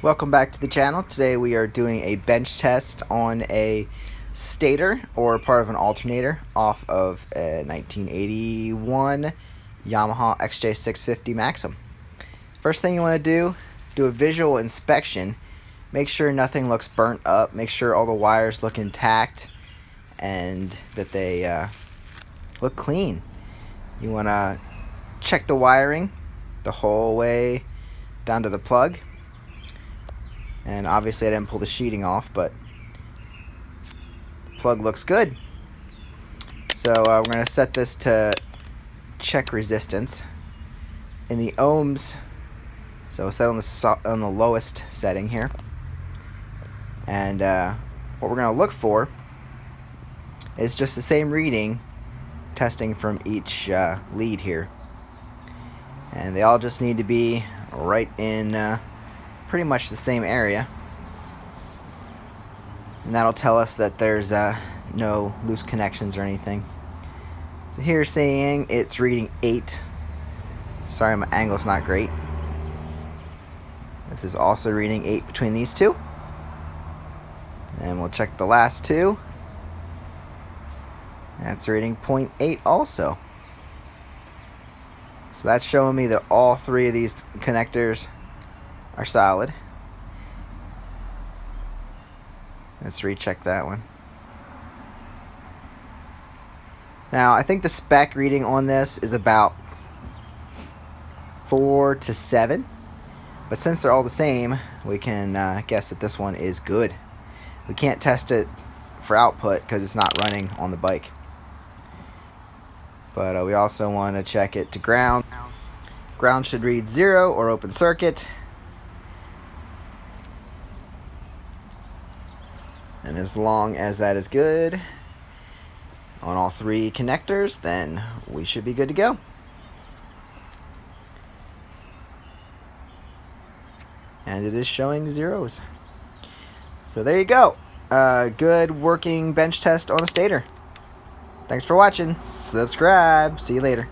Welcome back to the channel. Today we are doing a bench test on a Stator, or part of an alternator, off of a 1981 Yamaha XJ650 Maxim. First thing you want to do a visual inspection. Make sure nothing looks burnt up. Make sure all the wires look intact and that they look clean. You want to check the wiring the whole way down to the plug. And obviously I didn't pull the sheeting off, but the plug looks good. So we're going to set this to check resistance in the ohms. So we'll set on the lowest setting here. And what we're going to look for is just the same reading, testing from each lead here. And they all just need to be right in pretty much the same area, and that'll tell us that there's no loose connections or anything. So here saying it's reading 8. Sorry, my angle's not great. This is also reading 8 between these two, and we'll check the last two. That's reading 0.8 also. So that's showing me that all three of these connectors are solid. Let's recheck that one. Now I think the spec reading on this is about 4 to 7, but since they're all the same, we can guess that this one is good. We can't test it for output because it's not running on the bike, but we also want to check it to ground. Ground should read 0 or open circuit. And as long as that is good on all three connectors, then we should be good to go. And it is showing zeros. So there you go. Good working bench test on a Stator. Thanks for watching. Subscribe. See you later.